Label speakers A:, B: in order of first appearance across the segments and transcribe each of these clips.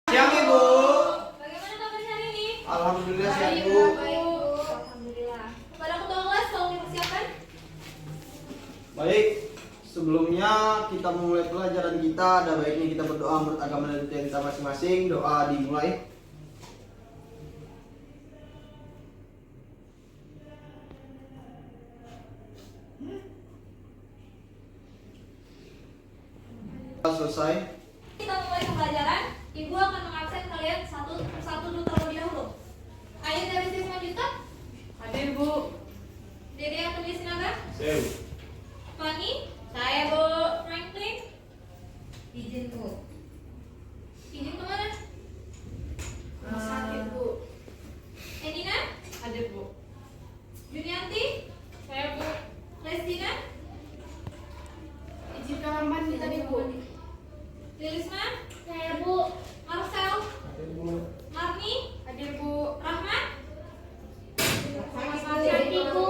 A: Siang Ibu.
B: Bagaimana kabarnya hari ini?
A: Alhamdulillah siang
B: Baik,
A: Bu.
B: baik Bu. Alhamdulillah. Kepada ketua kelas tolong dipersiapkan.
A: Baik, sebelumnya kita memulai pelajaran kita, ada baiknya kita berdoa menurut agama dan kita masing-masing. Doa dimulai. Selesai.
B: Kita mulai pembelajaran. Ibu akan mengabsen kalian satu persatu dulu terlebih dahulu. Ayo dari sisi selanjutnya.
C: Hadir Bu.
B: Dede yang tulis naga.
A: Saya.
B: Fanny. Saya Bu. Franklin. Izin Bu. Izin kemana? Rumah sakit Bu. Edina.
C: Hadir Bu.
B: Junianti.
C: Saya Bu.
B: Lestina.
C: Izin kamar mandi tadi Bu.
B: Lilisma.
D: Saya Bu.
B: Marcel.
A: Hadir Bu.
B: Marni.
C: Hadir Bu.
B: Rahmat.
D: Sakit Bu.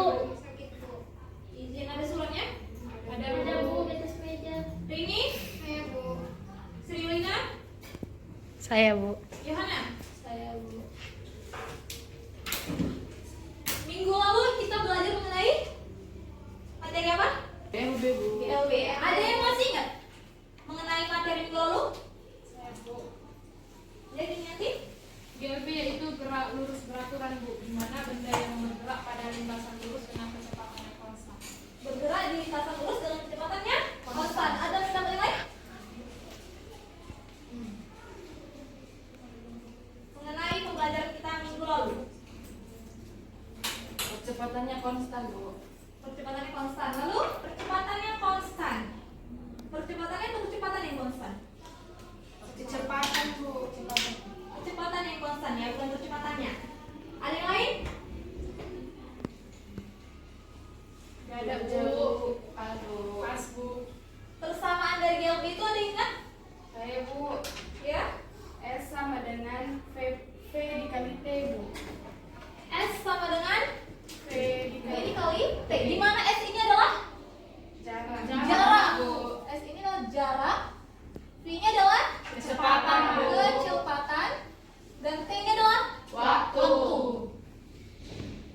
B: Izin ada suratnya.
C: Ada
D: Ada
C: Bu.
D: Bu di atas meja.
B: Rini. Saya Bu. Sri Yulina.
E: Saya Bu.
B: Yohana. Saya Bu. Minggu lalu kita belajar mengenai materi apa?
C: GLB Bu.
B: GLB. Ada yang masih ingat mengenai materi minggu lalu?
C: Saya Bu.
B: Jadi nanti
C: GLB yaitu gerak lurus beraturan Bu, di mana benda yang bergerak pada lintasan lurus dengan kecepatan yang konstan.
B: bergerak di lintasan lurus dengan kecepatannya konstan. Ada pendapat yang lain? Mengenai pembelajaran kita minggu lalu.
C: Kecepatannya konstan Bu.
B: Percepatannya konstan. Lalu percepatannya konstan. Percepatannya atau kecepatan yang konstan?
C: Kecepatan Bu.
B: Kecepatan yang konstan ya, bukan percepatannya. Ada yang lain?
C: Gak ada Bu. Aduh. Pas Bu.
B: Persamaan dari GLB itu ada yang ingat?
C: Saya Bu.
B: Ya.
C: S sama dengan V dikali T Bu.
B: S sama dengan
C: V
B: V
C: dikali
B: dikali T. Di mana S ini adalah
C: jarak.
B: jarak.
C: Bu.
B: S ini adalah jarak. V-nya adalah
C: Kecepatan Bu.
B: kecepatan. Dan T-nya adalah
C: Waktu.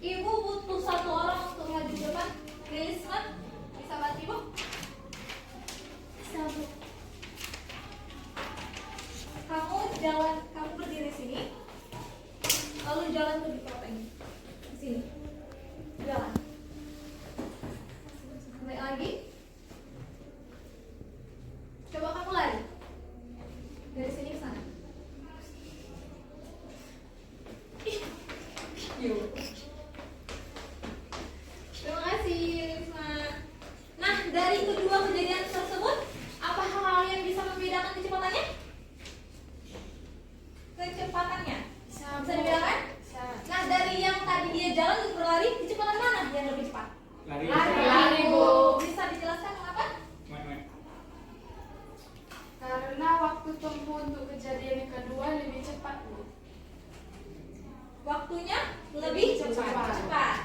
B: Ibu butuh satu orang untuk maju di depan. Lilisman, bisa bantu Ibu?
D: Bisa Bu.
B: Kamu berdiri sini. Lalu jalan ke di kota ini. Di sini. Jalan. Naik lagi. Coba kamu lari. Dari sini ke sana. Yuk. Terima kasih, Risma. Nah, dari kedua kejadian tersebut, apa hal yang bisa membedakan kecepatannya? Kecepatannya bisa dibedakan?
C: Bisa.
B: Nah, dari yang tadi dia jalan untuk berlari, kecepatan mana yang lebih cepat?
C: Lari Bu.
B: Bisa dijelaskan mengapa?
C: Karena waktu tempuh untuk kejadian yang kedua lebih cepat Bu.
B: Waktunya lebih cepat.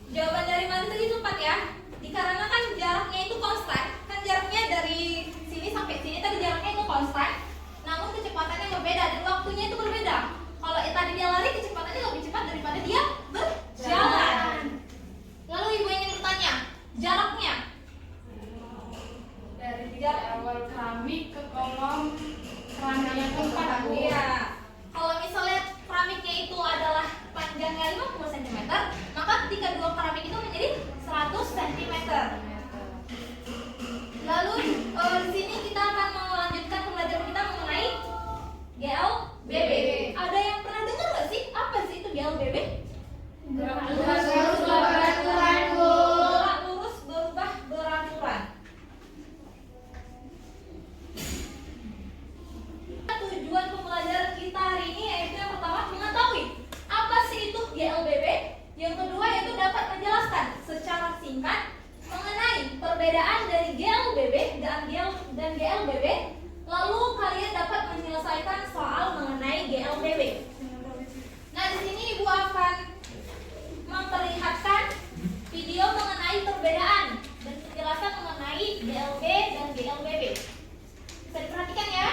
B: Jawaban dari mana tadi tepat ya? Dikarenakan jaraknya itu konstan. Kan jaraknya dari sini sampai sini tadi jaraknya itu konstan. Namun kecepatannya berbeda dan waktunya itu berbeda. Kalau tadi dia lari, kecepatannya lebih cepat daripada dia berjalan. Lalu ibu ingin bertanya, jaraknya?
C: Dari titik awal keramik ke kolom keramik yang keempat Bu.
B: Iya. Kalau misalnya keramiknya itu adalah panjangnya 50 cm, maka ketika dua keramik itu menjadi 100 cm. Lalu di sini kita akan melanjutkan pembelajaran kita mengenai GLBB. Ada yang pernah dengar nggak sih apa sih itu GLBB?
C: Gerak
D: Lurus beraturan Bu.
B: Gerak lurus berubah beraturan. Tujuan pembelajaran kita hari ini yaitu yang pertama mengetahui apa sih itu GLBB. Yang kedua yaitu dapat menjelaskan secara singkat mengenai perbedaan dari GLBB dan GLBB. Lalu kalian dapat menyelesaikan soal mengenai GLBB. Nah, di sini Ibu akan memperlihatkan video mengenai perbedaan dan penjelasan mengenai GLB dan GLBB. Bisa diperhatikan ya.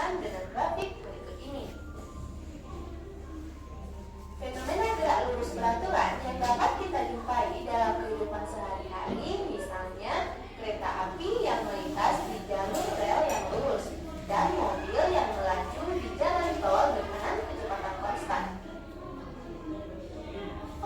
F: ditunjukkan dengan grafik berikut ini. Fenomena gerak lurus beraturan yang dapat kita jumpai dalam kehidupan sehari-hari, misalnya kereta api yang melintas di jalur rel yang lurus dan mobil yang melaju di jalan tol dengan kecepatan konstan.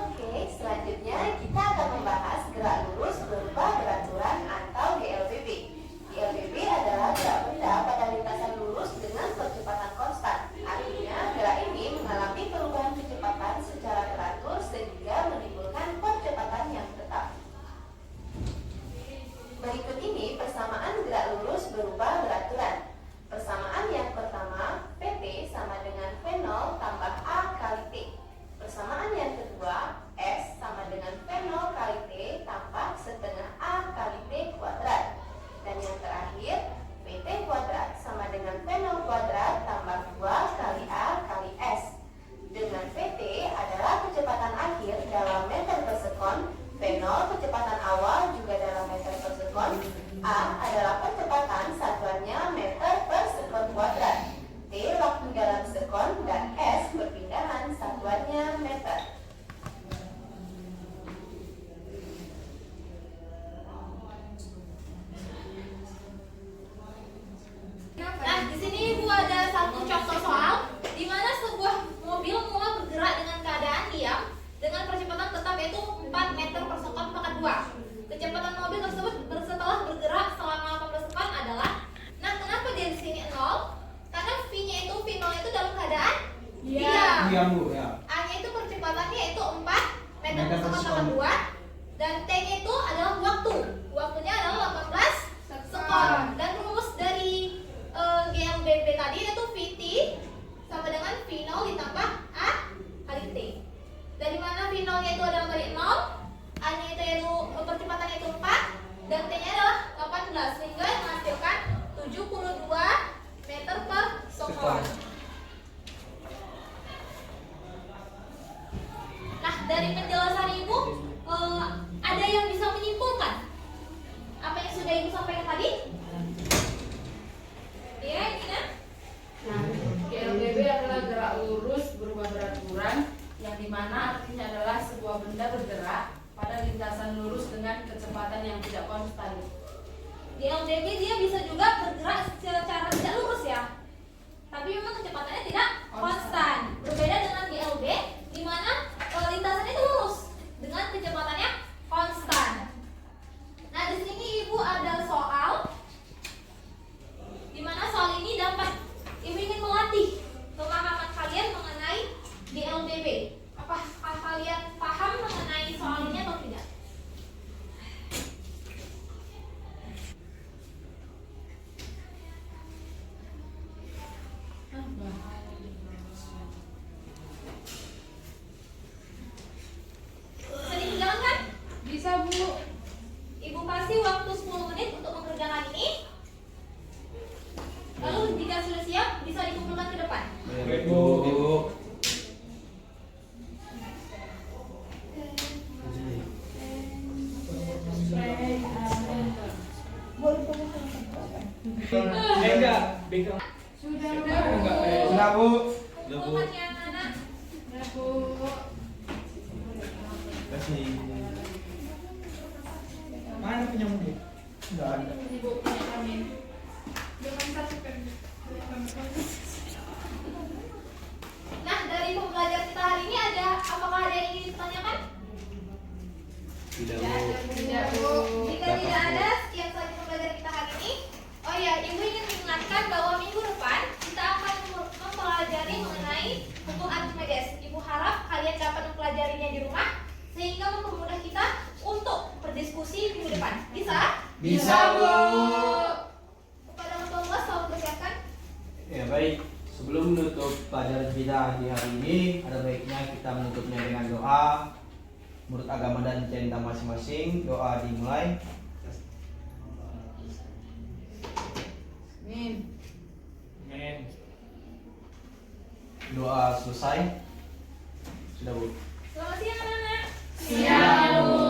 F: Oke, selanjutnya kita akan membahas gerak lurus berupa beraturan atau GLBB. GLBB adalah gerak benda pada lintasan lurus dengan percepatan konstan. Artinya, gerak ini mengalami perubahan kecepatan secara teratur sehingga menimbulkan percepatan yang tetap. Berikut ini persamaan gerak lurus berupa beraturan. Persamaan yang pertama, PT sama dengan V0 tambah A kali T. Persamaan yang kedua, S sama dengan V0 kali T tambah setengah A kali T kuadrat. Dan yang terakhir, PT kuadrat sama dengan V0 kuadrat tambah 2 kali A kali S. Dengan PT adalah kecepatan akhir dalam meter per sekon, V0 kecepatan awal juga dalam meter per sekon, A adalah percepatan satuannya meter per sekon kuadrat, T waktu dalam sekon, dan S perpindahan satuannya meter.
B: Nah, di sini Ibu ada satu contoh soal di mana sebuah mobil mulai bergerak dengan keadaan diam dengan percepatan tetap yaitu 4 meter per sekon pangkat 2. Kecepatan mobil tersebut setelah bergerak selama 18 sekon adalah, nah kenapa dia di sini 0? Karena V-nya itu V0 itu dalam keadaan diam.
A: Diam Bu ya.
B: A-nya itu percepatannya yaitu 4 meter per sekon pangkat 2 dan T-nya itu adalah waktu. Waktunya adalah 18 sekon. Dan rumus dari GLBB tadi yaitu VT sama dengan V0 ditambah A kali T. Dari mana V0-nya itu adalah dari 0, A-nya itu yaitu percepatannya itu 4 dan T-nya adalah 18 sehingga menghasilkan 72 meter per sekon. Nah, dari penjelasan Ibu ada yang bisa menyimpulkan apa yang sudah Ibu sampaikan tadi? Ya, Nina?
C: Nah, GLBB adalah gerak lurus berubah beraturan yang dimana artinya adalah sebuah benda bergerak pada lintasan lurus dengan kecepatan yang tidak konstan.
B: Di LBB dia bisa juga bergerak secara tidak lurus ya, tapi memang kecepatannya tidak konstan. Berbeda dengan GLB di mana lintasannya itu lurus dengan kecepatannya konstan. Nah, di sini Ibu ada soal di mana soal ini dapat Ibu ingin melatih pemahaman kalian mengenai GLBB. Apakah kalian paham mengenai soal ini atau tidak? Bisa dijalankan?
C: Bisa, Bu.
B: Ibu kasih waktu 10 menit untuk mengerjakan ini. Lalu jika sudah siap, bisa dikumpulkan ke depan.
A: Baik Bu.
G: Enggak, bengkel.
C: Sudah,
A: Sudah Bu.
B: Kumpulkan yang anak.
C: Bu.
A: Kasih.
G: Mana punya mobil?
A: Enggak ada.
C: Ibu punya kami.
B: Nah, dari pembelajaran kita hari ini apakah ada yang ingin ditanyakan?
A: Tidak
C: Tidak, Bu.
B: Jika tidak ada, sekian saja pembelajaran kita hari ini. Oh ya, Ibu ingin mengingatkan bahwa minggu depan kita akan mempelajari mengenai hukum Archimedes. Ibu harap kalian dapat mempelajarinya di rumah sehingga mempermudah kita untuk berdiskusi minggu depan. Bisa?
A: Bisa Bu.
B: Kepada orang tua selalu persiapkan.
A: Ya baik, sebelum menutup pelajaran kita di hari ini, ada baiknya kita menutupnya dengan doa menurut agama dan cinta masing-masing. Doa dimulai.
C: Amin.
G: Men.
A: Doa selesai. Sudah Bu.
B: Selamat siang anak-anak.
C: Siap, Bu.